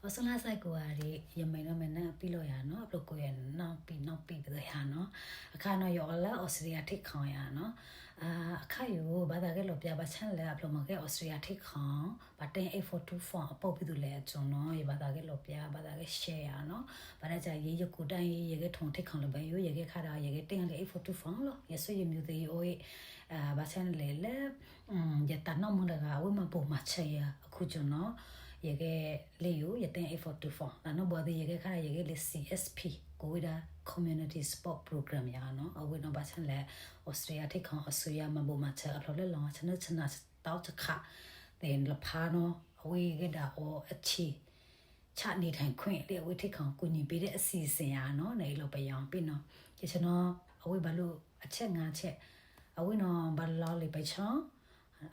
我从那时过来的，也没那么那比了呀喏，不过也闹比不得呀喏，看那有了澳大利亚铁康呀喏，看有把那个路边把钱来，不嘛个澳大利亚铁康，把等A42放，包比都来种喏，也把那个路边把那个些呀喏，把那在也孤单也个同铁康了呗，有也个看到也个等了A42放了，也所以没得有诶，把钱来了，也打那么那个，我们不嘛吃呀，苦就喏。也个理由也等 A42 那侬不的也个看也个 CSP 国的 Community Sport Program 呀喏，我那把钱来 Australia ที่ของ Australia มาบ่มาเชอเราเลยลองฉันน่ะต้าจะค่ะแต่ละพาเนาะเวก็ดาโออชีชาติทางခွင့်လေဝိထိကောင်ကိုညီပေးတဲ့အစီအစဉ်ရနော်နေလို့ပယံပြီနော်ကျကျွန်တော်အဝိဘာလို့အချက်၅ချက်အဝိနော်ဘာလို့လေไปချောင်း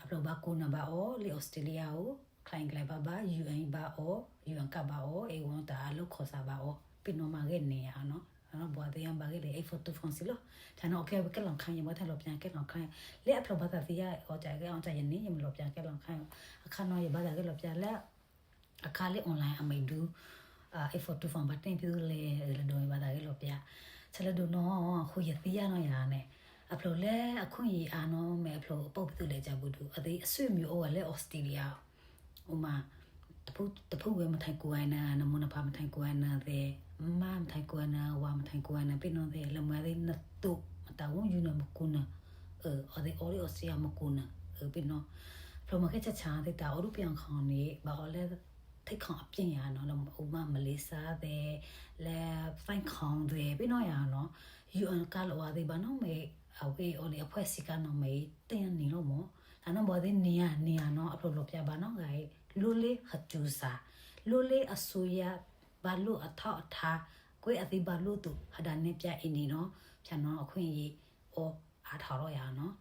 အပလောဘာကိုနဘာအောလေဩစတြေးလျကိုclient ကဘာ UN ဘာအော UN ကဘာအောအေဝန်တာလို့ခေါ်စားဘာအောပြနော်မှာခဲ့နေရနော်နော်ဘာတဲ့ဘာခဲ့လေA42 France လို့ဒါနော် okay ကလောင်ခိုင်းရမထားလို့ပြန်ကလောင်ခိုင်းလေအပလောဘာသာစီရဟောကြခဲ့အောင်ကြရနေရမလို့ပြန်ကလောင်ခိုင်းအခါနော်ရဘာသာကလောပြန်လက်အခါလေး online အမိဒူA42 France ဘာတင်ပြလေတော့ဘာသာကလောပြချက်လို့တော့ဟိုရသေးရနော်ရနဲ့အပလောလဲအခုကြီးအာနော်မဲအပလောပုတ်ပြလေကြဘူးတူအသေးအဆွေမျိုးအော်လဲဩစတြေးလျဥမာတဖူဝဲမထိုင်ကိုအိုင်နာနမနပါမထိုင်ကိုအိုင်နာတဲ့မမထိုင်ကိုအိုင်နာဝါမထိုင်ကိုအိုင်နာပြနော်တဲ့လမတဲ့နတုမတဝုံယူနမကုနာအော်ဒီအော်ရီအော်စတြေးလျမကုနာပြနော်ဖလိုမခဲချာတဲ့တာအော်ရူပြန်ခေါနေဘာအော်လဲထိတ်ခေါအပြင်ရနော်ဥမာမလေးစားတဲ့လဲဖိုင်ခေါတဲ့ပြနော်ရနော် UN ကလောအသေးဘာနော်မေအဝေးအော်လေအဖွဲစီကနော်မေတင်နေလို့မောဒါနော်ဘောဒီနေရနော်အပလိုပြပါနော်ဂိုင်လူလေးခကျူစာလူလေးအဆူရဘာလို့အထောက်အထားကိုယ်အသေးဘာလို့သူဟဒါနေပြအင်းနေနော်ဖြန်နော်အခွင့်ရေးအော်အားထားတော့ရနော်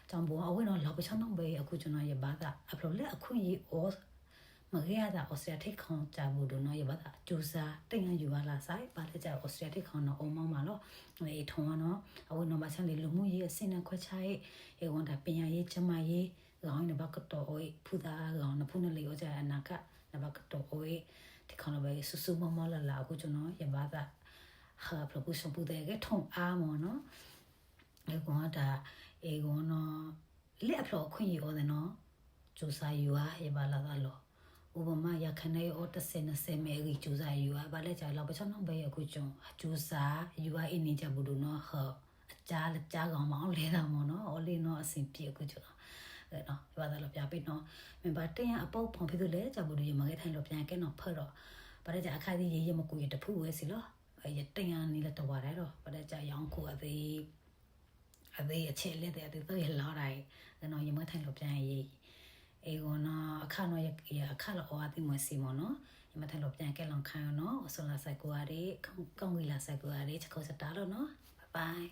ကြောင့်ဘောအဝေးနော်လောက်ပချောင်းတော့ဘေးအခုကျွန်တော်ရပါတာအပလိုလက်အခွင့်ရေးအော်မရတာဩစတြေးလျထိခေါကြဘူးတော့နော်ရပါတာကျူစာတင်ရယူလာဆိုင်ပါလေကြဩစတြေးလျထိခေါနော်အုံမောင်းမှာလို့လေထုံနော်အဝေးနော်မဆန်လေလူမှုရေးအစင်းနဲ့ခွဲခြားရေးအေဝန်တာပညာရေးကျမရေးလောင်းနဘကတော့အိုဖူတာလောင်းနဖူနလေဩကြအနာကနဘကတော့အိုဒီခေါနပဲဆူဆူမမလာလာအခုကျွန်တော်ရပါတာဟာပပူစပူတဲ့ကထုံအားမော်နော်အေကွန်တာအေကွန်နော်လက်အဖလို့ခွင့်ရဩတယ်နော်ကျူစာယူဟာရပါလာတာလို့ဥပမာရခနေအော်တစင်စမဲရီကျူစာယူဟာဘာလဲကြာလောက်ပချောင်းတော့ပဲအခုကျွန်ကျူစာယူဟာအင်းနေကြဘူးလို့နော်ဟောအကြားကောင်မအောင်လဲတာမော်နော်အော်လေးနော်အစင်ပြေအခုကျွန်နော်ဘာသာလို့ပြပေးနော်မဘာတင်အပုတ်ဖော်ဖြစ်လို့လဲကြဘူးလို့ရမခဲ့ထိုင်လို့ပြန်ကဲနော်ဖတ်တော့ဘာလဲကြအခါကြီးရေမကူရတဖူဝဲစီလို့ရတင်ရနေလဲတော့ရတယ်တော့ဘာလဲကြရောင်းကိုအသေးအခြေလက်တဲ့အသေးတော့ရလာတိုင်းနော်ရမထိုင်လို့ပြန်ရေးအေကောနော်အခါနော်ရအခါလောအတိမစီမနော်ရမထိုင်လို့ပြန်ကဲလောင်ခိုင်းနော်အစောလာဆိုင်ကိုရီကောင်းကြီးလာဆိုင်ကိုရီချက်ခေါ်စတာလို့နော်ဘိုင်